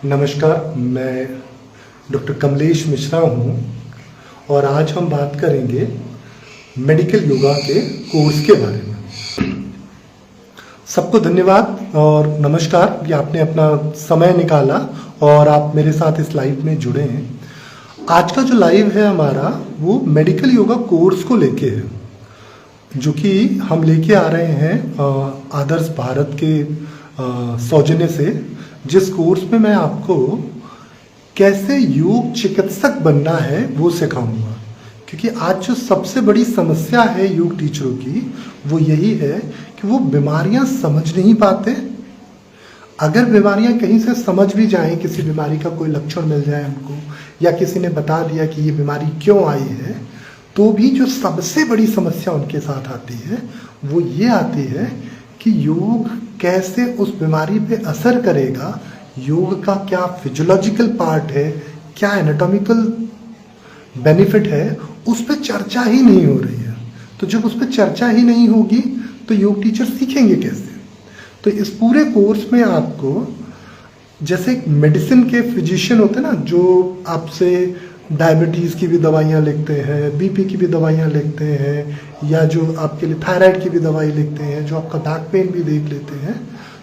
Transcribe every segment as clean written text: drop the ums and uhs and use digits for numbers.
नमस्कार, मैं डॉक्टर कमलेश मिश्रा हूँ और आज हम बात करेंगे मेडिकल योगा के कोर्स के बारे में। सबको धन्यवाद और नमस्कार कि आपने अपना समय निकाला और आप मेरे साथ इस लाइव में जुड़े हैं। आज का जो लाइव है हमारा वो मेडिकल योगा कोर्स को लेके है, जो कि हम लेके आ रहे हैं आदर्श भारत के सौजन्य से, जिस कोर्स में मैं आपको कैसे योग चिकित्सक बनना है वो सिखाऊंगा। क्योंकि आज जो सबसे बड़ी समस्या है योग टीचरों की वो यही है कि वो बीमारियां समझ नहीं पाते। अगर बीमारियां कहीं से समझ भी जाएं, किसी बीमारी का कोई लक्षण मिल जाए हमको या किसी ने बता दिया कि ये बीमारी क्यों आई है, तो भी जो सबसे बड़ी समस्या उनके साथ आती है वो ये आती है कि योग कैसे उस बीमारी पे असर करेगा, योग का क्या फिजियोलॉजिकल पार्ट है, क्या एनाटॉमिकल बेनिफिट है, उस पर चर्चा ही नहीं हो रही है। तो जब उस पर चर्चा ही नहीं होगी तो योग टीचर सीखेंगे कैसे? तो इस पूरे कोर्स में आपको, जैसे मेडिसिन के फिजिशियन होते हैं ना, जो आपसे डायबिटीज़ की भी दवाइयाँ लिखते हैं, बीपी की भी दवाइयाँ लिखते हैं, या जो आपके लिए थायराइड की भी दवाई लिखते हैं, जो आपका बैक पेन भी देख लेते हैं।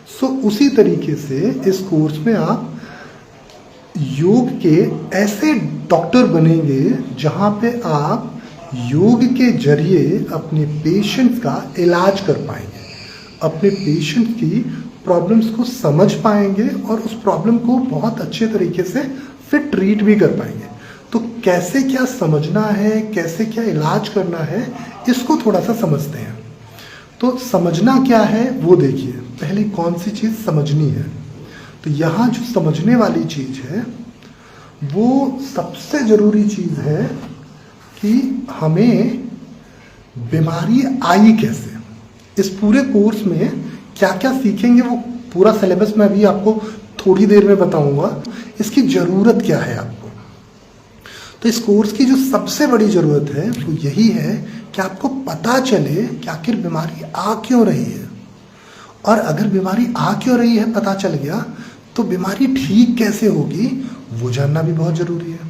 सो उसी तरीके से इस कोर्स में आप योग के ऐसे डॉक्टर बनेंगे जहाँ पे आप योग के जरिए अपने पेशेंट्स का इलाज कर पाएंगे, अपने पेशेंट की प्रॉब्लम्स को समझ पाएंगे और उस प्रॉब्लम को बहुत अच्छे तरीके से फिर ट्रीट भी कर पाएंगे। तो कैसे क्या समझना है, कैसे क्या इलाज करना है, इसको थोड़ा सा समझते हैं। तो समझना क्या है वो देखिए। पहले कौन सी चीज़ समझनी है, तो यहाँ जो समझने वाली चीज़ है वो सबसे ज़रूरी चीज़ है कि हमें बीमारी आई कैसे। इस पूरे कोर्स में क्या क्या सीखेंगे वो पूरा सिलेबस मैं अभी आपको थोड़ी देर में बताऊंगा। इसकी ज़रूरत क्या है आपको, तो इस कोर्स की जो सबसे बड़ी ज़रूरत है वो यही है कि आपको पता चले कि आखिर बीमारी आ क्यों रही है, और अगर बीमारी आ क्यों रही है पता चल गया तो बीमारी ठीक कैसे होगी वो जानना भी बहुत ज़रूरी है।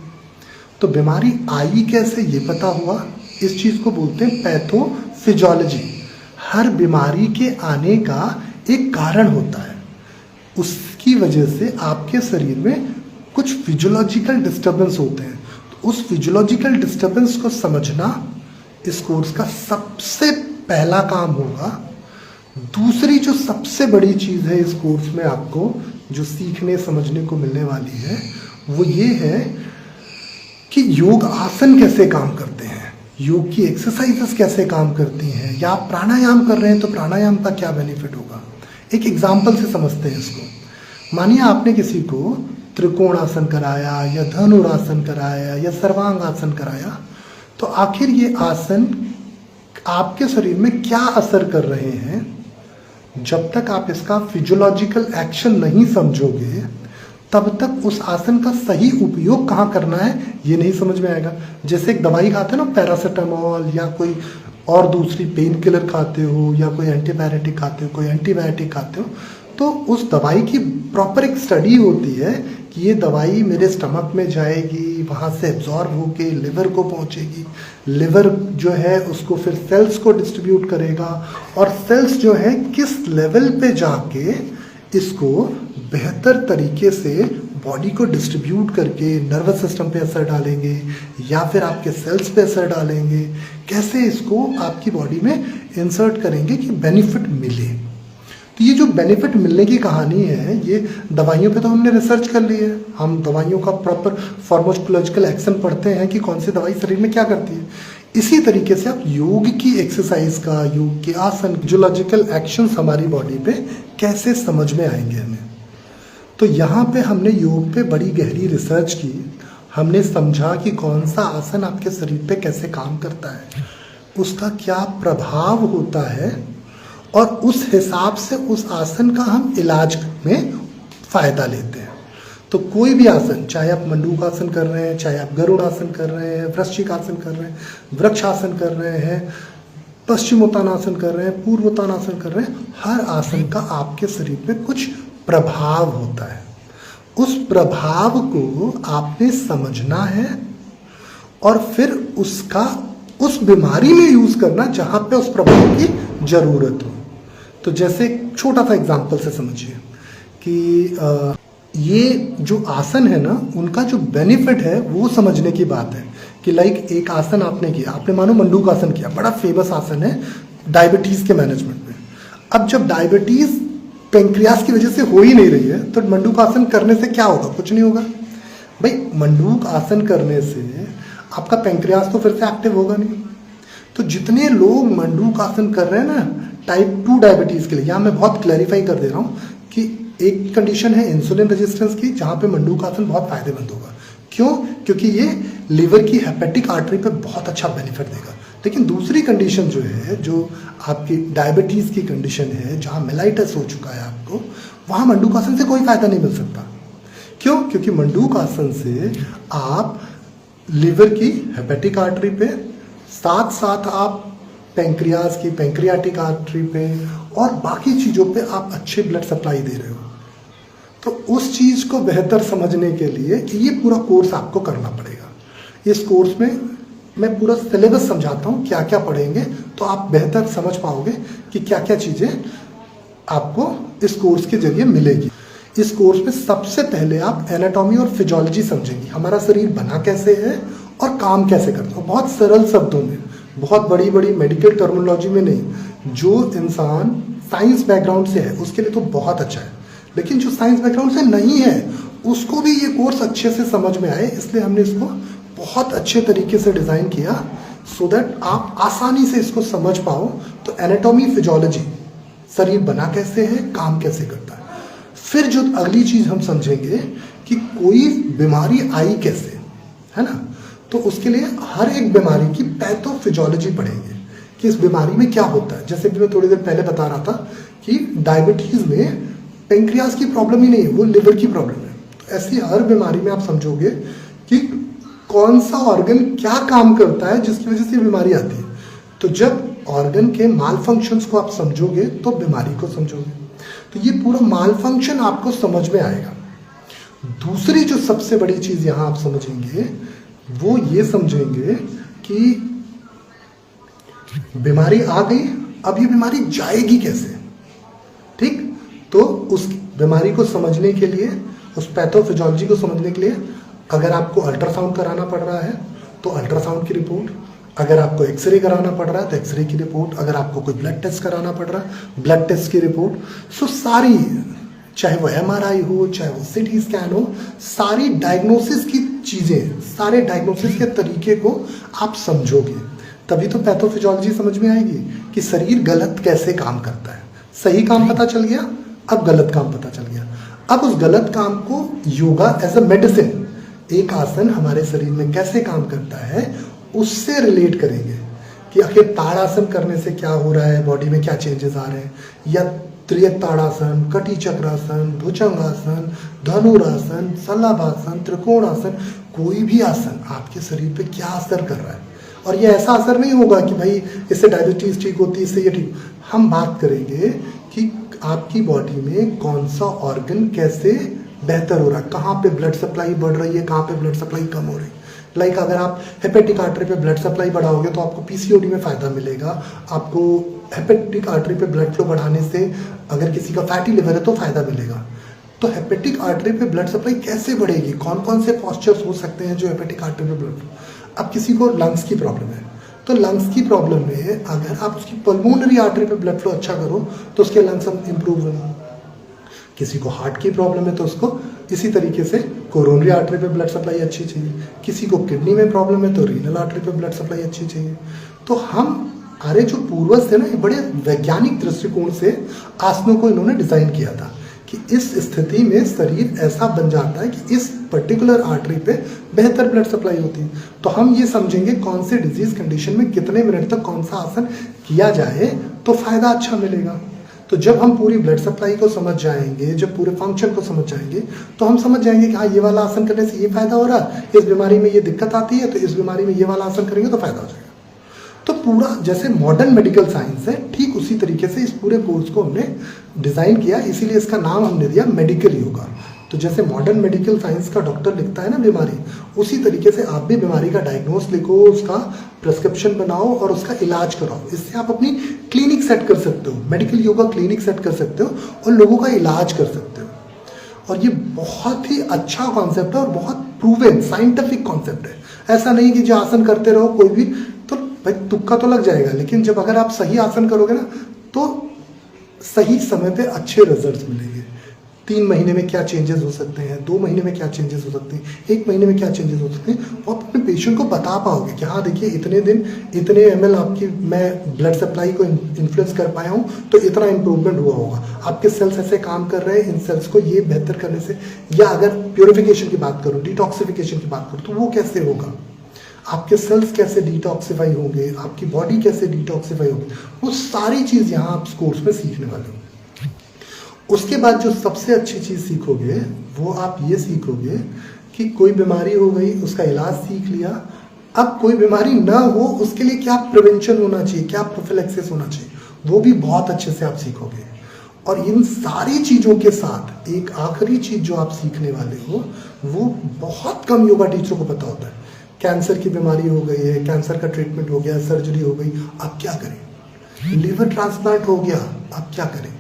तो बीमारी आई कैसे ये पता हुआ, इस चीज़ को बोलते हैं पैथोफिजियोलॉजी। हर बीमारी के आने का एक कारण होता है, उसकी वजह से आपके शरीर में कुछ फिजियोलॉजिकल डिस्टर्बेंस होते हैं। तो उस फिजियोलॉजिकल डिस्टर्बेंस को समझना इस कोर्स का सबसे पहला काम होगा। दूसरी जो सबसे बड़ी चीज़ है इस कोर्स में आपको जो सीखने समझने को मिलने वाली है वो ये है कि योग आसन कैसे काम करते हैं, योग की एक्सरसाइजेस कैसे काम करती हैं, या आप प्राणायाम कर रहे हैं तो प्राणायाम का क्या बेनिफिट होगा। एक एग्जाम्पल से समझते हैं इसको। मानिए आपने किसी को त्रिकोण आसन कराया या धनुरासन कराया या सर्वांग आसन कराया, तो आखिर ये आसन आपके शरीर में क्या असर कर रहे हैं, जब तक आप इसका फिजियोलॉजिकल एक्शन नहीं समझोगे तब तक उस आसन का सही उपयोग कहाँ करना है ये नहीं समझ में आएगा। जैसे एक दवाई खाते हो ना, पैरासीटामोल या कोई और दूसरी पेन किलर खाते हो या कोई एंटीबायोटिक खाते हो, कोई एंटीबायोटिक खाते हो, तो उस दवाई की प्रॉपर एक स्टडी होती है कि ये दवाई मेरे स्टमक में जाएगी, वहाँ से एब्जॉर्ब होके लिवर को पहुँचेगी, लिवर जो है उसको फिर सेल्स को डिस्ट्रीब्यूट करेगा, और सेल्स जो है किस लेवल पे जाके इसको बेहतर तरीके से बॉडी को डिस्ट्रीब्यूट करके नर्वस सिस्टम पे असर डालेंगे या फिर आपके सेल्स पे असर डालेंगे, कैसे इसको आपकी बॉडी में इंसर्ट करेंगे कि बेनिफिट मिले। तो ये जो बेनिफिट मिलने की कहानी है, ये दवाइयों पे तो हमने रिसर्च कर ली है। हम दवाइयों का प्रॉपर फार्माकोलॉजिकल एक्शन पढ़ते हैं कि कौन सी दवाई शरीर में क्या करती है। इसी तरीके से आप योग की एक्सरसाइज का, योग के आसन, फिजियोलॉजिकल एक्शंस हमारी बॉडी पे कैसे समझ में आएंगे हमें। तो यहाँ पे हमने योग पे बड़ी गहरी रिसर्च की। हमने समझा कि कौन सा आसन आपके शरीर पे कैसे काम करता है, उसका क्या प्रभाव होता है, और उस हिसाब से उस आसन का हम इलाज में फ़ायदा लेते हैं। तो कोई भी आसन, चाहे आप मंडूकासन कर रहे हैं, चाहे आप गरुड़ आसन कर रहे हैं, वृश्चिकासन कर रहे हैं, वृक्षासन कर रहे हैं, पश्चिमोत्तानासन कर रहे हैं, पूर्वोत्तानासन कर रहे हैं, हर आसन का आपके शरीर पे कुछ प्रभाव होता है। उस प्रभाव को आपने समझना है और फिर उसका उस बीमारी में यूज करना जहां पे उस प्रभाव की जरूरत हो। तो जैसे एक छोटा सा एग्जांपल से समझिए कि ये जो आसन है ना, उनका जो बेनिफिट है वो समझने की बात है कि लाइक एक आसन आपने किया, आपने मानो मंडूक आसन किया, बड़ा फेमस आसन है डायबिटीज के मैनेजमेंट में। अब जब डायबिटीज पेंक्रियास की वजह से हो ही नहीं रही है तो मंडूक आसन करने से क्या होगा? कुछ नहीं होगा भाई। मंडूक आसन करने से आपका पेंक्रियास तो फिर से एक्टिव होगा नहीं। तो जितने लोग मंडूक आसन कर रहे हैं ना टाइप 2 डायबिटीज के लिए, यहाँ मैं बहुत क्लैरिफाई कर दे रहा हूँ कि एक कंडीशन है इंसुलिन रेजिस्टेंस की, जहाँ पे मंडूक आसन बहुत फायदेमंद होगा। क्यों? क्योंकि ये लिवर की हेपेटिक आर्टरी पे बहुत अच्छा बेनिफिट देगा। लेकिन दूसरी कंडीशन जो है, जो आपकी डायबिटीज की कंडीशन है, जहाँ मेलाइटस हो चुका है आपको, वहाँ मंडूक आसन से कोई फायदा नहीं मिल सकता। क्यों? क्योंकि मंडूक आसन से आप लिवर की हेपेटिक आर्टरी पे, साथ साथ आप पेंक्रियाज की पेंक्रियाटिक आर्टरी पे और बाकी चीज़ों पे आप अच्छे ब्लड सप्लाई दे रहे हो। तो उस चीज़ को बेहतर समझने के लिए ये पूरा कोर्स आपको करना पड़ेगा। इस कोर्स में मैं पूरा सिलेबस समझाता हूँ, क्या क्या पढ़ेंगे, तो आप बेहतर समझ पाओगे कि क्या क्या चीज़ें आपको इस कोर्स के जरिए मिलेगी। इस कोर्स में सबसे पहले आप एनाटॉमी और फिजियोलॉजी समझेंगे, हमारा शरीर बना कैसे है और काम कैसे करता है, बहुत सरल शब्दों में, बहुत बड़ी बड़ी मेडिकल टर्मिनोलॉजी में नहीं। जो इंसान साइंस बैकग्राउंड से है उसके लिए तो बहुत अच्छा है, लेकिन जो साइंस बैकग्राउंड से नहीं है उसको भी ये कोर्स अच्छे से समझ में आए, इसलिए हमने इसको बहुत अच्छे तरीके से डिज़ाइन किया सो दैट आप आसानी से इसको समझ पाओ। तो एनाटॉमी फिजियोलॉजी, शरीर बना कैसे है, काम कैसे करता है। फिर जो अगली चीज़ हम समझेंगे कि कोई बीमारी आई कैसे, है ना, तो उसके लिए हर एक बीमारी की पैथोफिजियोलॉजी पढ़ेंगे कि इस बीमारी में क्या होता है। जैसे कि मैं थोड़ी देर पहले बता रहा था कि डायबिटीज़ में पेंक्रियास की प्रॉब्लम ही नहीं है, वो लिवर की प्रॉब्लम है। तो ऐसी हर बीमारी में आप समझोगे कि कौन सा ऑर्गन क्या काम करता है जिसकी वजह से बीमारी आती है। तो जब ऑर्गन के माल फंक्शंस को आप समझोगे तो बीमारी को समझोगे। तो ये पूरा माल फंक्शन आपको समझ में आएगा। दूसरी जो सबसे बड़ी चीज़ यहाँ आप समझेंगे वो ये समझेंगे कि बीमारी आ गई, अब ये बीमारी जाएगी कैसे। ठीक, तो उस बीमारी को समझने के लिए, उस पैथोफिजियोलॉजी को समझने के लिए अगर आपको अल्ट्रासाउंड कराना पड़ रहा है तो अल्ट्रासाउंड की रिपोर्ट, अगर आपको एक्सरे कराना पड़ रहा है तो एक्सरे की रिपोर्ट, अगर आपको कोई ब्लड टेस्ट कराना पड़ रहा है ब्लड टेस्ट की रिपोर्ट। सो सारी, चाहे वो MRI हो, चाहे वो CT स्कैन हो, सारी डायग्नोसिस की चीज़ें, सारे डायग्नोसिस के तरीके को आप समझोगे, तभी तो पैथोफिजियोलॉजी समझ में आएगी कि शरीर गलत कैसे काम करता है। सही काम पता चल गया, अब गलत काम पता चल गया। अब उस गलत काम को योगा एज अ मेडिसिन, एक आसन हमारे शरीर में कैसे काम करता है उससे रिलेट करेंगे कि आखिर ताड़ासन करने से क्या हो रहा है, बॉडी में क्या चेंजेस आ रहे हैं, या त्रियताड़ासन, कटी चक्रासन, भुजंगासन, धनुरासन, शलभासन, त्रिकोणासन, कोई भी आसन आपके शरीर पे क्या असर कर रहा है। और ये ऐसा असर नहीं होगा कि भाई इससे डायबिटीज ठीक होती है, इससे ये ठीक। हम बात करेंगे कि आपकी बॉडी में कौन सा ऑर्गन कैसे बेहतर हो रहा है, कहाँ पे ब्लड सप्लाई बढ़ रही है, कहाँ पे ब्लड सप्लाई कम हो रही है। लाइक अगर आप हेपेटिक आर्टरी पे ब्लड सप्लाई बढ़ाओगे तो आपको PCOD में फ़ायदा मिलेगा। आपको हेपेटिक आर्टरी पे ब्लड फ्लो बढ़ाने से अगर किसी का फैटी लिवर है तो फ़ायदा मिलेगा। तो हेपेटिक आर्टरी पे ब्लड सप्लाई कैसे बढ़ेगी, कौन कौन से पॉस्चर्स हो सकते हैं जो हेपेटिक आर्टरी पे ब्लड फ्लो। अब किसी को लंग्स की प्रॉब्लम है तो लंग्स की प्रॉब्लम में अगर आप उसकी पल्मोनरी आर्टरी पे ब्लड फ्लो अच्छा करो तो उसके लंग्स इंप्रूव होंगे। किसी को हार्ट की प्रॉब्लम है तो उसको इसी तरीके से कोरोनरी आर्टरी पे ब्लड सप्लाई अच्छी चाहिए। किसी को किडनी में प्रॉब्लम है तो रीनल आर्टरी पे ब्लड सप्लाई अच्छी चाहिए। तो हमारे जो पूर्वज थे ना, ये बड़े वैज्ञानिक दृष्टिकोण से आसनों को इन्होंने डिज़ाइन किया था कि इस स्थिति में शरीर ऐसा बन जाता है कि इस पर्टिकुलर आर्टरी पे बेहतर ब्लड सप्लाई होती है। तो हम ये समझेंगे कौन से डिजीज कंडीशन में कितने मिनट तक कौन सा आसन किया जाए तो फायदा अच्छा मिलेगा। तो जब हम पूरी ब्लड सप्लाई को समझ जाएंगे, जब पूरे फंक्शन को समझ जाएंगे तो हम समझ जाएंगे कि हाँ ये वाला आसन करने से ये फायदा हो रहा है, इस बीमारी में ये दिक्कत आती है तो इस बीमारी में ये वाला आसन करेंगे तो फायदा हो जाएगा। तो पूरा जैसे मॉडर्न मेडिकल साइंस है, ठीक उसी तरीके से इस पूरे कोर्स को हमने डिज़ाइन किया, इसीलिए इसका नाम हमने दिया मेडिकल योगा। तो जैसे मॉडर्न मेडिकल साइंस का डॉक्टर लिखता है ना बीमारी, उसी तरीके से आप भी बीमारी का डायग्नोस लिखो, उसका प्रिस्क्रिप्शन बनाओ और उसका इलाज कराओ। इससे आप अपनी क्लिनिक सेट कर सकते हो, मेडिकल योगा क्लिनिक सेट कर सकते हो और लोगों का इलाज कर सकते हो। और ये बहुत ही अच्छा कॉन्सेप्ट है और बहुत प्रूवन साइंटिफिक कॉन्सेप्ट है। ऐसा नहीं कि जो आसन करते रहो कोई भी, तो भाई तुक्का तो लग जाएगा, लेकिन जब अगर आप सही आसन करोगे ना तो सही समय पे अच्छे रिजल्ट्स मिलेंगे। 3 महीने में क्या चेंजेस हो सकते हैं, 2 महीने में क्या चेंजेस हो सकते हैं, 1 महीने में क्या चेंजेस हो सकते हैं, और अपने पेशेंट को बता पाओगे कि हाँ देखिए इतने दिन इतने ml आपकी मैं ब्लड सप्लाई को इन्फ्लुएंस कर पाया हूँ तो इतना इंप्रूवमेंट हुआ होगा, आपके सेल्स ऐसे काम कर रहे हैं, इन सेल्स को ये बेहतर करने से। या अगर प्योरिफिकेशन की बात करूँ, डिटॉक्सिफिकेशन की बात करूँ, तो वो कैसे होगा, आपके सेल्स कैसे डिटॉक्सिफाई होंगे, आपकी बॉडी कैसे डिटॉक्सिफाई होगी, वो सारी चीज़ यहाँ आप इस कोर्स में सीखने वाले हो। उसके बाद जो सबसे अच्छी चीज़ सीखोगे वो आप ये सीखोगे कि कोई बीमारी हो गई, उसका इलाज सीख लिया, अब कोई बीमारी ना हो उसके लिए क्या प्रिवेंशन होना चाहिए, क्या प्रोफिलैक्सिस होना चाहिए, वो भी बहुत अच्छे से आप सीखोगे। और इन सारी चीज़ों के साथ एक आखिरी चीज़ जो आप सीखने वाले हो वो बहुत कम योगा टीचरों को पता होता है। कैंसर की बीमारी हो गई है, कैंसर का ट्रीटमेंट हो गया, सर्जरी हो गई, अब क्या करें, लिवर ट्रांसप्लांट हो गया, अब क्या करें,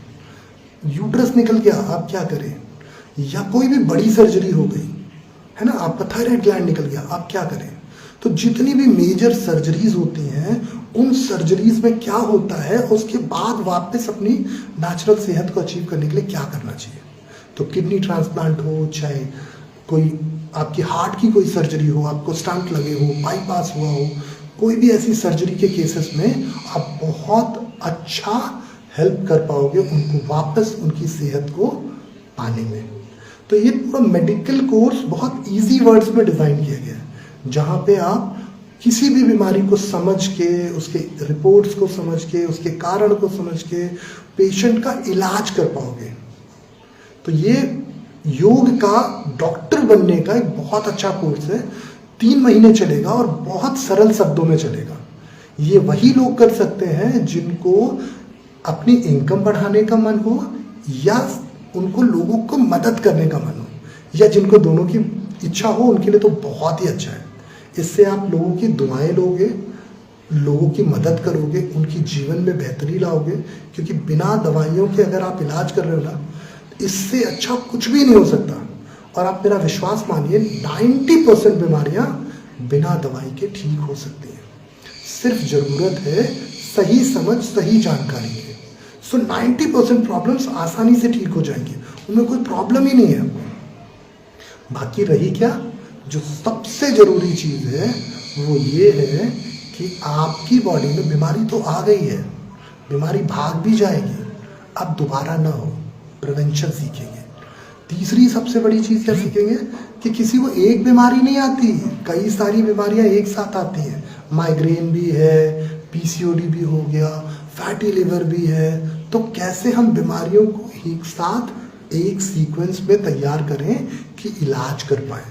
यूट्रस निकल गया, आप क्या करें, या कोई भी बड़ी सर्जरी हो गई है ना, आपका थायराइड ग्लैंड निकल गया, आप क्या करें। तो जितनी भी मेजर सर्जरीज होती हैं उन सर्जरीज में क्या होता है, उसके बाद वापस अपनी नेचुरल सेहत को अचीव करने के लिए क्या करना चाहिए। तो किडनी ट्रांसप्लांट हो, चाहे कोई आपकी हार्ट की कोई सर्जरी हो, आपको स्टंट लगे हो, बाईपास हुआ हो, कोई भी ऐसी सर्जरी के केसेस में आप बहुत अच्छा हेल्प कर पाओगे उनको वापस उनकी सेहत को पाने में। तो ये पूरा मेडिकल कोर्स बहुत इजी वर्ड्स में डिज़ाइन किया गया है, जहाँ पे आप किसी भी बीमारी को समझ के, उसके रिपोर्ट्स को समझ के, उसके कारण को समझ के पेशेंट का इलाज कर पाओगे। तो ये योग का डॉक्टर बनने का एक बहुत अच्छा कोर्स है, 3 महीने चलेगा और बहुत सरल शब्दों में चलेगा। ये वही लोग कर सकते हैं जिनको अपनी इनकम बढ़ाने का मन हो या उनको लोगों को मदद करने का मन हो, या जिनको दोनों की इच्छा हो, उनके लिए तो बहुत ही अच्छा है। इससे आप लोगों की दुआएं लोगे, लोगों की मदद करोगे, उनकी जीवन में बेहतरी लाओगे, क्योंकि बिना दवाइयों के अगर आप इलाज कर रहे हो ना, इससे अच्छा कुछ भी नहीं हो सकता। और आप मेरा विश्वास मानिए 90% बीमारियां बिना दवाई के ठीक हो सकती हैं, सिर्फ ज़रूरत है सही समझ, सही जानकारी की। सो 90% प्रॉब्लम्स आसानी से ठीक हो जाएंगे, उनमें कोई प्रॉब्लम ही नहीं है आपको। बाकी रही क्या, जो सबसे ज़रूरी चीज़ है वो ये है कि आपकी बॉडी में बीमारी तो आ गई है, बीमारी भाग भी जाएगी, अब दोबारा ना हो, प्रिवेंशन सीखेंगे। तीसरी सबसे बड़ी चीज़ क्या सीखेंगे कि किसी को एक बीमारी नहीं आती, कई सारी बीमारियां एक साथ आती हैं। माइग्रेन भी है, पीसीओडी भी हो गया, फैटी लिवर भी है। तो कैसे हम बीमारियों को एक साथ एक सीक्वेंस में तैयार करें कि इलाज कर पाएँ,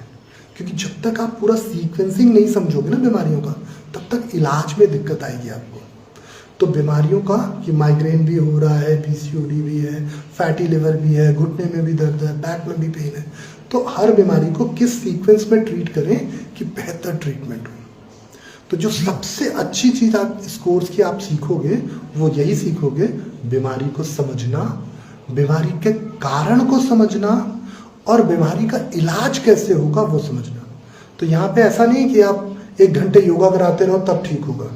क्योंकि जब तक आप पूरा सीक्वेंसिंग नहीं समझोगे ना बीमारियों का, तब तक इलाज में दिक्कत आएगी आपको। तो बीमारियों का कि माइग्रेन भी हो रहा है, पीसीओडी भी है, फैटी लिवर भी है, घुटने में भी दर्द है, बैक में भी पेन है, तो हर बीमारी को किस सीक्वेंस में ट्रीट करें कि बेहतर ट्रीटमेंट हो। तो जो सबसे अच्छी चीज़ आप इस कोर्स की आप सीखोगे वो यही सीखोगे, बीमारी को समझना, बीमारी के कारण को समझना और बीमारी का इलाज कैसे होगा वो समझना। तो यहाँ पे ऐसा नहीं कि आप 1 घंटे योगा कराते रहो तब ठीक होगा।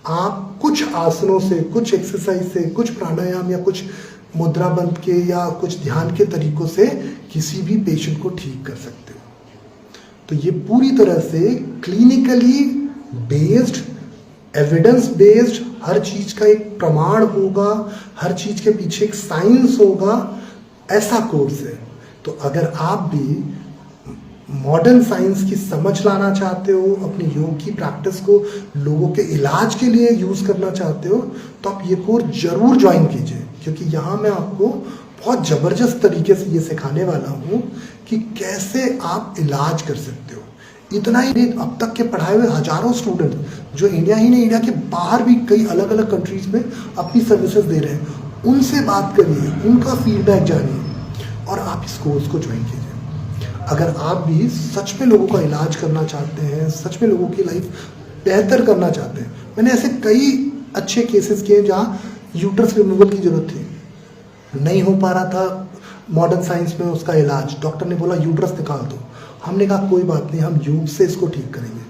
आप कुछ आसनों से, कुछ एक्सरसाइज से, कुछ प्राणायाम या कुछ मुद्रा बंद के या कुछ ध्यान के तरीकों से किसी भी पेशेंट को ठीक कर सकते हो। तो ये पूरी तरह से क्लिनिकली बेस्ड, एविडेंस बेस्ड, हर चीज़ का एक प्रमाण होगा, हर चीज़ के पीछे एक साइंस होगा, ऐसा कोर्स है। तो अगर आप भी मॉडर्न साइंस की समझ लाना चाहते हो, अपनी योग की प्रैक्टिस को लोगों के इलाज के लिए यूज़ करना चाहते हो, तो आप ये कोर्स ज़रूर ज्वाइन कीजिए, क्योंकि यहाँ मैं आपको बहुत ज़बरदस्त तरीके से ये सिखाने वाला हूँ कि कैसे आप इलाज कर सकते हो। इतना ही नहीं, अब तक के पढ़ाए हुए हज़ारों स्टूडेंट जो इंडिया ही नहीं, इंडिया के बाहर भी कई अलग अलग कंट्रीज़ में अपनी सर्विसेज दे रहे हैं, उनसे बात करिए, उनका फीडबैक जानिए और आप इस कोर्स को ज्वाइन कीजिए। अगर आप भी सच में लोगों का इलाज करना चाहते हैं, सच में लोगों की लाइफ बेहतर करना चाहते हैं, मैंने ऐसे कई अच्छे केसेस किए जहाँ यूट्रस रिमूवल की ज़रूरत थी, नहीं हो पा रहा था मॉडर्न साइंस में उसका इलाज, डॉक्टर ने बोला यूट्रस निकाल दो। हमने कहा कोई बात नहीं, हम योग से इसको ठीक करेंगे।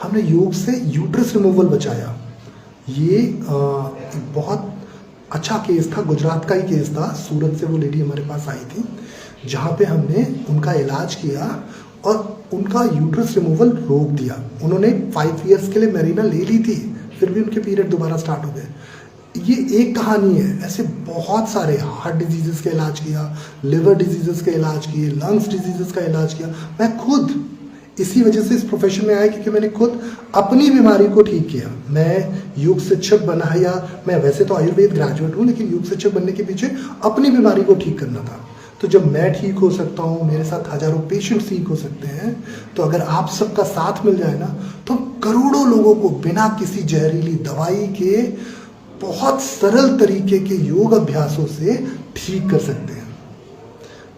हमने योग से यूट्रस रिमूवल बचाया। ये एक बहुत अच्छा केस था, गुजरात का ही केस था। सूरत से वो लेडी हमारे पास आई थी, जहाँ पे हमने उनका इलाज किया और उनका यूट्रस रिमूवल रोक दिया। उन्होंने 5 इयर्स के लिए मेरिना ले ली थी, फिर भी उनके पीरियड दोबारा स्टार्ट हो गए। ये एक कहानी है, ऐसे बहुत सारे हार्ट डिजीजेस का इलाज किया, लिवर डिजीजेस का इलाज किए, लंग्स डिजीजेस का इलाज किया। मैं खुद इसी वजह से इस प्रोफेशन में आया क्योंकि मैंने खुद अपनी बीमारी को ठीक किया। मैं योग शिक्षक बना, या मैं वैसे तो आयुर्वेद ग्रेजुएट हूँ, लेकिन योग शिक्षक बनने के पीछे अपनी बीमारी को ठीक करना था। तो जब मैं ठीक हो सकता हूँ, मेरे साथ हजारों पेशेंट्स ठीक हो सकते हैं, तो अगर आप सबका साथ मिल जाए ना, तो करोड़ों लोगों को बिना किसी जहरीली दवाई के बहुत सरल तरीके के योग अभ्यासों से ठीक कर सकते हैं।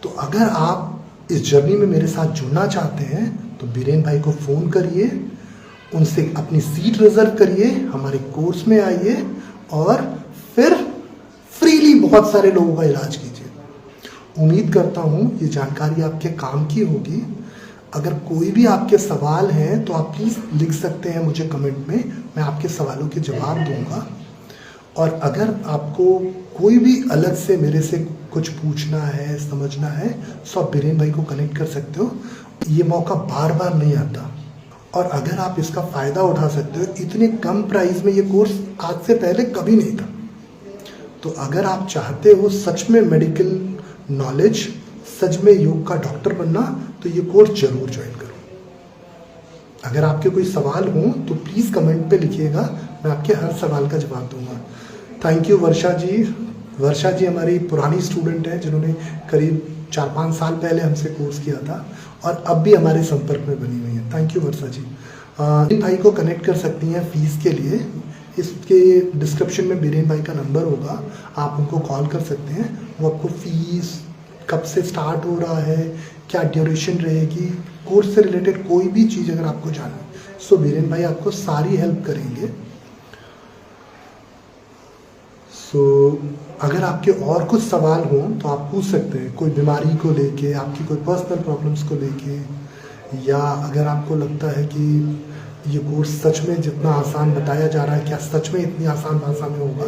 तो अगर आप इस जर्नी में मेरे साथ जुड़ना चाहते हैं तो बीरेन भाई को फ़ोन करिए, उनसे अपनी सीट रिजर्व करिए, हमारे कोर्स में आइए और फिर फ्रीली बहुत सारे लोगों का इलाज कीजिए। उम्मीद करता हूँ ये जानकारी आपके काम की होगी। अगर कोई भी आपके सवाल हैं तो आप प्लीज़ लिख सकते हैं मुझे कमेंट में, मैं आपके सवालों के जवाब दूंगा। और अगर आपको कोई भी अलग से मेरे से कुछ पूछना है, समझना है, तो आप बीरेन भाई को कनेक्ट कर सकते हो। ये मौका बार बार नहीं आता और अगर आप इसका फ़ायदा उठा सकते हो, इतने कम प्राइस में ये कोर्स आज से पहले कभी नहीं था। तो अगर आप चाहते हो सच में मेडिकल नॉलेज, सच में योग का डॉक्टर बनना, तो ये कोर्स जरूर ज्वाइन करो। अगर आपके कोई सवाल हो तो प्लीज़ कमेंट पे लिखिएगा, मैं आपके हर सवाल का जवाब दूंगा। थैंक यू वर्षा जी। वर्षा जी हमारी पुरानी स्टूडेंट है, जिन्होंने करीब 4-5 साल पहले हमसे कोर्स किया था और अब भी हमारे संपर्क में बनी हुई है। थैंक यू वर्षा जी। बीरेन भाई को कनेक्ट कर सकती हैं फीस के लिए, इसके डिस्क्रिप्शन में बीरेन भाई का नंबर होगा, आप उनको कॉल कर सकते हैं। वो आपको फीस, कब से स्टार्ट हो रहा है, क्या ड्यूरेशन रहेगी, कोर्स से रिलेटेड कोई भी चीज़ अगर आपको जानना, सो बीरेन भाई आपको सारी हेल्प करेंगे। सो अगर आपके और कुछ सवाल हों तो आप पूछ सकते हैं, कोई बीमारी को लेके, आपकी कोई पर्सनल प्रॉब्लम्स को लेके, या अगर आपको लगता है कि ये कोर्स सच में जितना आसान बताया जा रहा है, क्या सच में इतनी आसान भाषा में होगा,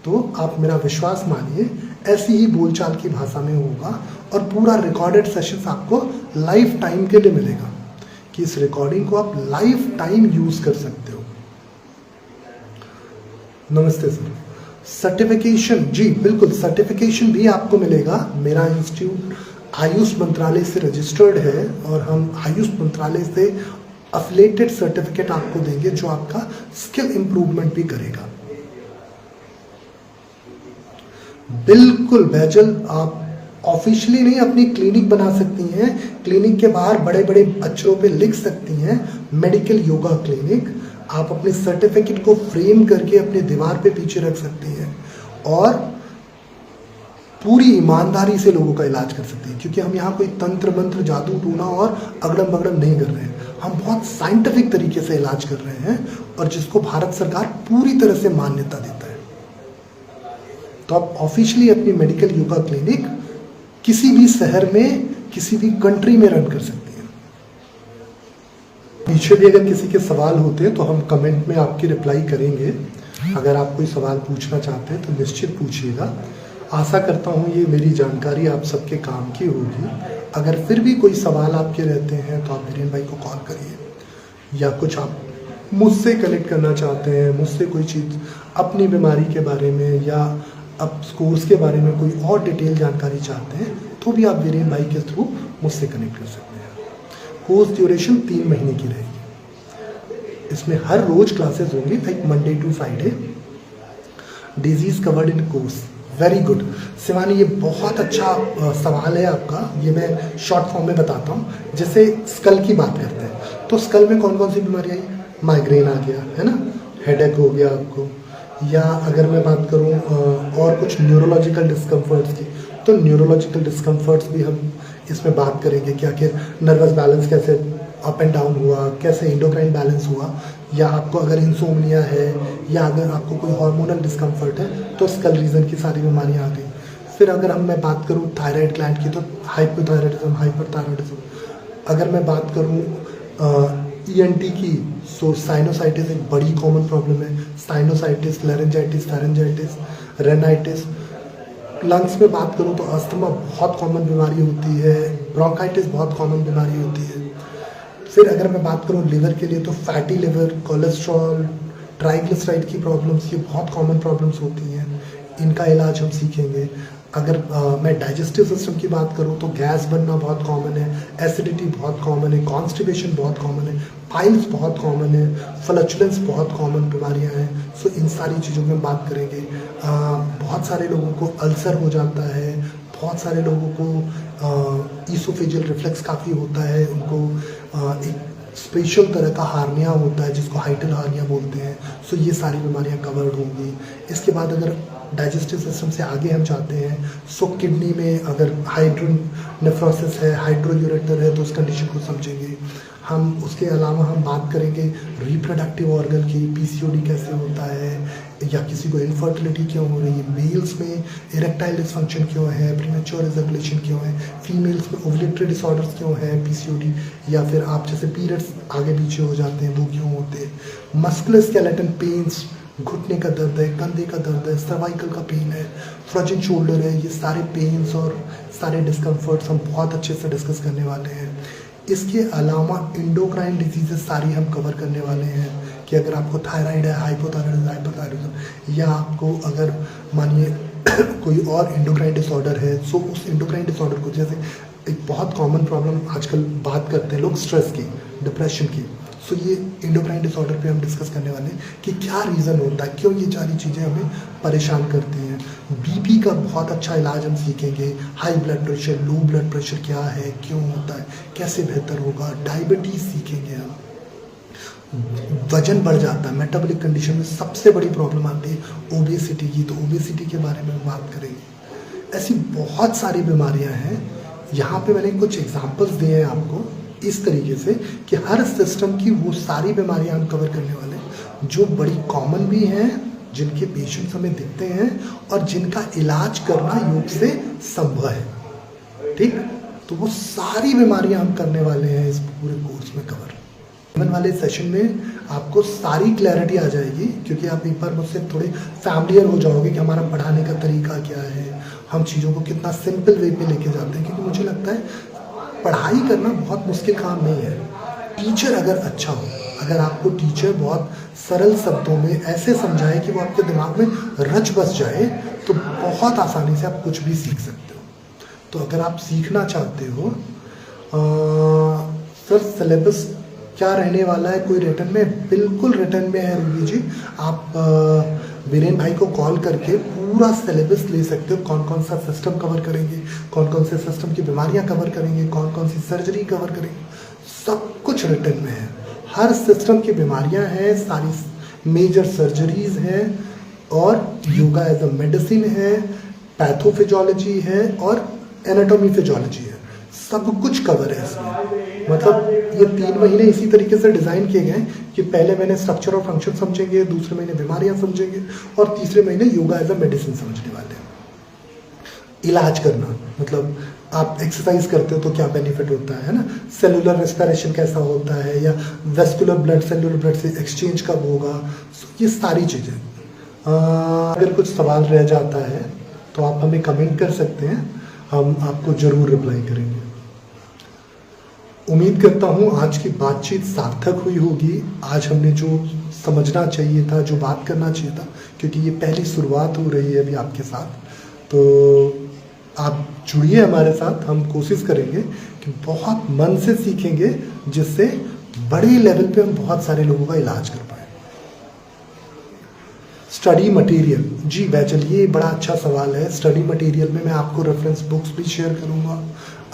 तो आप मेरा विश्वास मानिए, ऐसी ही बोलचाल की भाषा में होगा। और पूरा रिकॉर्डेड सेशंस आपको लाइफ टाइम के लिए मिलेगा, कि इस रिकॉर्डिंग को आप लाइफ टाइम यूज़ कर सकते हो। नमस्ते सर। सर्टिफिकेशन, जी बिल्कुल, सर्टिफिकेशन भी आपको मिलेगा। मेरा इंस्टीट्यूट आयुष मंत्रालय से रजिस्टर्ड है और हम आयुष मंत्रालय से अफिलेटेड सर्टिफिकेट आपको देंगे, जो आपका स्किल इंप्रूवमेंट भी करेगा। बिल्कुल बैजल, आप ऑफिशियली नहीं अपनी क्लिनिक बना सकती हैं, क्लिनिक के बाहर बड़े बड़े अक्षरों पे लिख सकती हैं मेडिकल योगा क्लिनिक। आप अपने सर्टिफिकेट को फ्रेम करके अपने दीवार पे पीछे रख सकती हैं और पूरी ईमानदारी से लोगों का इलाज कर सकती हैं, क्योंकि हम यहाँ कोई तंत्र मंत्र, जादू टूना और अगड़म बगड़म नहीं कर रहे हैं। हम बहुत साइंटिफिक तरीके से इलाज कर रहे हैं और जिसको भारत सरकार पूरी तरह से मान्यता देता है। तो आप ऑफिशियली अपनी मेडिकल योगा क्लिनिक किसी भी शहर में, किसी भी कंट्री में रन कर सकती हैं। पीछे भी अगर किसी के सवाल होते हैं तो हम कमेंट में आपकी रिप्लाई करेंगे। अगर आप कोई सवाल पूछना चाहते हैं तो निश्चित पूछिएगा। आशा करता हूँ ये मेरी जानकारी आप सबके काम की होगी। अगर फिर भी कोई सवाल आपके रहते हैं तो आप बीरेन भाई को कॉल करिए, या कुछ आप मुझसे कनेक्ट करना चाहते हैं, मुझसे कोई चीज़ अपनी बीमारी के बारे में या अब कोर्स के बारे में कोई और डिटेल जानकारी चाहते हैं, तो भी आप बीरेन भाई के थ्रू मुझसे कनेक्ट कर सकते हैं। कोर्स ड्यूरेशन 3 महीने की रहेगी। इसमें हर रोज क्लासेस होंगी, like Monday to Friday. Disease covered in course, very good Shivani, ये बहुत अच्छा सवाल है आपका। ये मैं शॉर्ट फॉर्म में बताता हूँ। जैसे स्कल की बात करते हैं, तो स्कल में कौन कौन सी बीमारी आई? माइग्रेन आ गया है ना, हेडेक हो गया आपको, या अगर मैं बात करूँ और कुछ न्यूरोलॉजिकल डिस्कम्फर्ट्स की, तो न्यूरोलॉजिकल डिस्कम्फर्ट्स भी हम इसमें बात करेंगे कि आखिर नर्वस बैलेंस कैसे अप एंड डाउन हुआ, कैसे एंडोक्राइन बैलेंस हुआ, या आपको अगर इंसोम्निया है या अगर आपको कोई हार्मोनल डिस्कम्फर्ट है तो स्कल रीजन की सारी बीमारियां आ गई। फिर अगर मैं बात करूँ थायराइड ग्लैंड की तो हाइपोथायराइडिज्म, हाइपरथायराइडिज्म। अगर मैं बात करूँ ईएनटी की, सो साइनोसाइटिस एक बड़ी कॉमन प्रॉब्लम है। Sinusitis, laryngitis, pharyngitis, rhinitis. Lungs में बात करूँ तो अस्थमा बहुत कॉमन बीमारी होती है, ब्रोंकाइटिस बहुत कॉमन बीमारी होती है। फिर अगर मैं बात करूँ लिवर के लिए तो फैटी लिवर, कोलेस्ट्रॉल, ट्राइग्लिसराइड की प्रॉब्लम्स, ये बहुत कॉमन प्रॉब्लम्स होती हैं। इनका इलाज हम सीखेंगे। अगर मैं डाइजेस्टिव सिस्टम की बात करूँ तो गैस बनना बहुत कॉमन है, एसिडिटी बहुत कॉमन है, कॉन्स्टिपेशन बहुत कॉमन है, पाइल्स बहुत कॉमन है, फ्लचुलेंस बहुत कॉमन बीमारियां हैं। सो इन सारी चीज़ों में बात करेंगे। बहुत सारे लोगों को अल्सर हो जाता है, बहुत सारे लोगों को ईसोफेजियल रिफ्लेक्स काफ़ी होता है, उनको एक स्पेशल तरह का हार्निया होता है जिसको हाइटल हार्निया बोलते हैं। सो ये सारी बीमारियां कवर्ड होंगी। इसके बाद अगर डाइजेस्टिव सिस्टम से आगे हम जाते हैं, सो किडनी में अगर हाइड्रोनेफ्रोसिस है, हाइड्रोयूरेटर है तो उस कंडीशन को समझेंगे हम। उसके अलावा हम बात करेंगे रिप्रोडक्टिव ऑर्गन की, पीसीओडी कैसे होता है, या किसी को इनफर्टिलिटी क्यों हो रही है, मेल्स में इरेक्टाइल डिसफंक्शन क्यों है, प्रीमेच्योर इजैकुलेशन क्यों है, फीमेल्स में ओवुलेटरी डिसऑर्डर्स क्यों है, पीसीओडी, या फिर आप जैसे पीरियड्स आगे पीछे हो जाते हैं वो क्यों होते हैं। मस्कुलोस्केलेटल पेन्स, घुटने का दर्द है, कंधे का दर्द है, सर्वाइकल का पेन है, फ्रोजन शोल्डर है, ये सारे पेन्स और सारे डिस्कम्फर्ट्स हम बहुत अच्छे से डिस्कस करने वाले हैं। इसके अलावा इंडोक्राइन डिजीजेस सारी हम कवर करने वाले हैं कि अगर आपको थायराइड है, हाइपोथायराइडिज्म, हाइपरथायराइडिज्म, या आपको अगर मानिए कोई और इंडोक्राइन डिसऑर्डर है, सो उस इंडोक्राइन डिसऑर्डर को, जैसे एक बहुत कॉमन प्रॉब्लम आजकल बात करते हैं लोग स्ट्रेस की, डिप्रेशन की, सो ये इंडोक्राइन डिसऑर्डर पे हम डिस्कस करने वाले हैं कि क्या रीज़न होता है, क्यों ये सारी चीज़ें हमें परेशान करती हैं। बीपी का बहुत अच्छा इलाज हम सीखेंगे, high blood pressure, low blood pressure क्या है, क्यों होता है, कैसे बेहतर होगा। डायबिटीज़ सीखेंगे हम। वजन बढ़ जाता है, मेटाबॉलिक कंडीशन में सबसे बड़ी प्रॉब्लम आती है ओबेसिटी की, तो ओबेसिटी के बारे में बात करेंगे। ऐसी बहुत सारी बीमारियां हैं। यहाँ पे मैंने कुछ एग्जांपल्स दिए हैं आपको इस तरीके से कि हर सिस्टम की वो सारी बीमारियां हम कवर करने वाले हैं जो बड़ी कॉमन भी हैं, जिनके पेशेंट्स हमें दिखते हैं और जिनका इलाज करना योग से संभव है। ठीक, तो वो सारी बीमारियां हम करने वाले हैं इस पूरे कोर्स में कवर। वाले सेशन में आपको सारी क्लैरिटी आ जाएगी क्योंकि आप एक बार मुझसे थोड़े फैमिलियर हो जाओगे कि हमारा पढ़ाने का तरीका क्या है, हम चीज़ों को कितना सिंपल वे पे लेके जाते हैं। क्योंकि मुझे लगता है पढ़ाई करना बहुत मुश्किल काम नहीं है। टीचर अगर अच्छा हो, अगर आपको टीचर बहुत सरल शब्दों में ऐसे समझाए कि वो आपके दिमाग में रच बस जाए, तो बहुत आसानी से आप कुछ भी सीख सकते हो। तो अगर आप सीखना चाहते हो, सर सिलेबस क्या रहने वाला है, कोई रिटर्न में, बिल्कुल रिटर्न में है रूबी जी। आप वीरेन भाई को कॉल करके पूरा सिलेबस ले सकते हो, कौन कौन सा सिस्टम कवर करेंगे, कौन कौन से सिस्टम की बीमारियां कवर करेंगे, कौन कौन सी सर्जरी कवर करेंगे, सब कुछ रिटर्न में है। हर सिस्टम की बीमारियां हैं, सारी मेजर सर्जरीज हैं, और योगा एज अ मेडिसिन है, पैथोफिजियोलॉजी है और एनाटॉमी फिजियोलॉजी है, सब कुछ कवर है इसमें। मतलब ये 3 महीने इसी तरीके से डिज़ाइन किए गए हैं कि पहले महीने स्ट्रक्चर और फंक्शन समझेंगे, दूसरे महीने बीमारियां समझेंगे और तीसरे महीने योगा एज अ मेडिसिन समझने वाले हैं। इलाज करना मतलब आप एक्सरसाइज करते हो तो क्या बेनिफिट होता है ना, सेलुलर रेस्पिरेशन कैसा होता है, या वेस्कुलर ब्लड सेलुलर ब्लड से एक्सचेंज कब होगा, ये सारी चीज़ें। अगर कुछ सवाल रह जाता है तो आप हमें कमेंट कर सकते हैं, हम आपको ज़रूर रिप्लाई करेंगे। उम्मीद करता हूँ आज की बातचीत सार्थक हुई होगी। आज हमने जो समझना चाहिए था, जो बात करना चाहिए था, क्योंकि ये पहली शुरुआत हो रही है अभी आपके साथ, तो आप जुड़िए हमारे साथ। हम कोशिश करेंगे कि बहुत मन से सीखेंगे जिससे बड़े लेवल पे हम बहुत सारे लोगों का इलाज कर पाए। स्टडी मटेरियल, जी बैचल, ये बड़ा अच्छा सवाल है। स्टडी मटेरियल में मैं आपको रेफरेंस बुक्स भी शेयर करूँगा।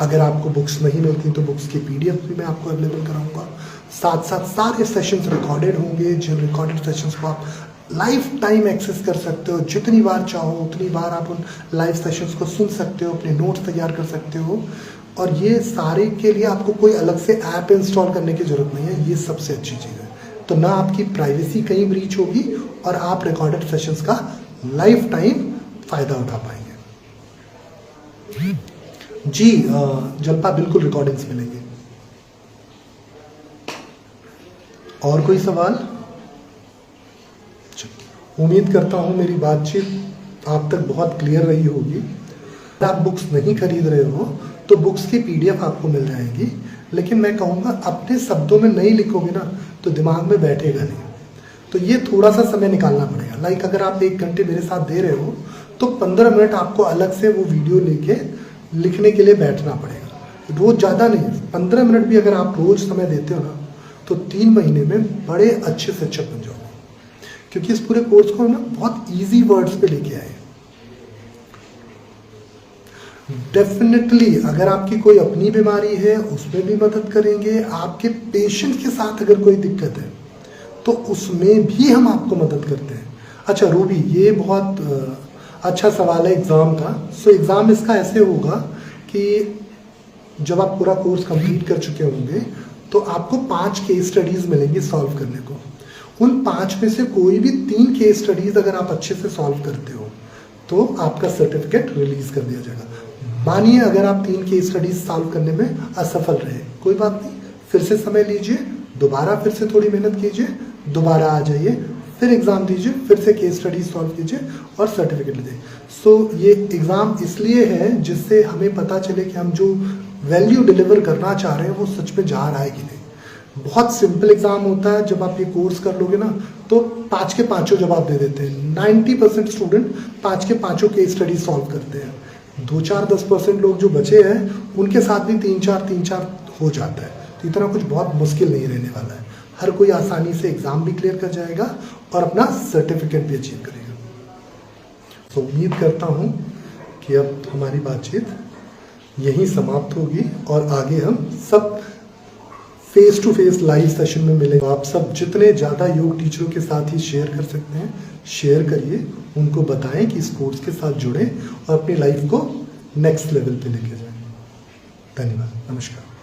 अगर आपको बुक्स नहीं मिलती तो बुक्स की PDF भी मैं आपको अवेलेबल कराऊंगा। साथ साथ सारे सेशंस रिकॉर्डेड होंगे, जिन रिकॉर्डेड सेशंस को आप लाइफ टाइम एक्सेस कर सकते हो। जितनी बार चाहो उतनी बार आप उन लाइव सेशंस को सुन सकते हो, अपने नोट्स तैयार कर सकते हो। और ये सारे के लिए आपको कोई अलग से ऐप इंस्टॉल करने की ज़रूरत नहीं है। ये सबसे अच्छी चीज़ है। तो ना आपकी प्राइवेसी कहीं ब्रीच होगी और आप रिकॉर्डेड सेशंस का लाइफ टाइम फ़ायदा उठा पाएंगे। जी जल्पा, बिल्कुल रिकॉर्डिंग्स मिलेंगे। और कोई सवाल? उम्मीद करता हूँ मेरी बातचीत आप तक बहुत क्लियर रही होगी। अगर आप बुक्स नहीं खरीद रहे हो तो बुक्स की PDF आपको मिल जाएगी, लेकिन मैं कहूँगा अपने शब्दों में नहीं लिखोगे ना तो दिमाग में बैठेगा नहीं। तो ये थोड़ा सा समय निकालना पड़ेगा। लाइक अगर आप 1 घंटे मेरे साथ दे रहे हो तो 15 मिनट आपको अलग से वो वीडियो लेके लिखने के लिए बैठना पड़ेगा। रोज़ ज़्यादा नहीं, 15 मिनट भी अगर आप रोज़ समय देते हो ना तो 3 महीने में बड़े अच्छे शिक्षक बन जाओगे, क्योंकि इस पूरे कोर्स को ना बहुत ईजी वर्ड्स पे लेके आए। डेफिनेटली अगर आपकी कोई अपनी बीमारी है उसमें भी मदद करेंगे, आपके पेशेंट के साथ अगर कोई दिक्कत है तो उसमें भी हम आपको मदद करते हैं। अच्छा रूबी, ये बहुत अच्छा सवाल है एग्ज़ाम का। सो एग्ज़ाम इसका ऐसे होगा कि जब आप पूरा कोर्स कंप्लीट कर चुके होंगे तो आपको 5 केस स्टडीज़ मिलेंगी सॉल्व करने को। उन 5 में से कोई भी 3 केस स्टडीज़ अगर आप अच्छे से सॉल्व करते हो तो आपका सर्टिफिकेट रिलीज़ कर दिया जाएगा। मानिए अगर आप 3 केस स्टडीज सॉल्व करने में असफल रहे, कोई बात नहीं, फिर से समय लीजिए, दोबारा फिर से थोड़ी मेहनत कीजिए, दोबारा आ जाइए, फिर एग्ज़ाम दीजिए, फिर से केस स्टडीज सॉल्व कीजिए और सर्टिफिकेट लीजिए। सो ये एग्ज़ाम इसलिए है जिससे हमें पता चले कि हम जो वैल्यू डिलीवर करना चाह रहे हैं वो सच में जा रहा है कि नहीं। बहुत सिंपल एग्ज़ाम होता है। जब आप ये कोर्स कर लोगे ना तो 5 के 5 जवाब दे देते हैं। 90% स्टूडेंट 5 के 5 केस स्टडीज सॉल्व करते हैं। 2-4-10% लोग जो बचे हैं उनके साथ भी 3-4 हो जाता है। तो इतना कुछ बहुत मुश्किल नहीं रहने वाला है। हर कोई आसानी से एग्ज़ाम भी क्लियर कर जाएगा और अपना सर्टिफिकेट भी अचीव करेगा। तो उम्मीद करता हूँ कि अब हमारी बातचीत यहीं समाप्त होगी और आगे हम सब face to face live session में मिलेंगे। आप सब जितने ज़्यादा योग टीचरों के साथ ही शेयर कर सकते हैं शेयर करिए, उनको बताएं कि इस कोर्स के साथ जुड़ें और अपनी लाइफ को नेक्स्ट लेवल पे लेके जाएं। धन्यवाद, नमस्कार।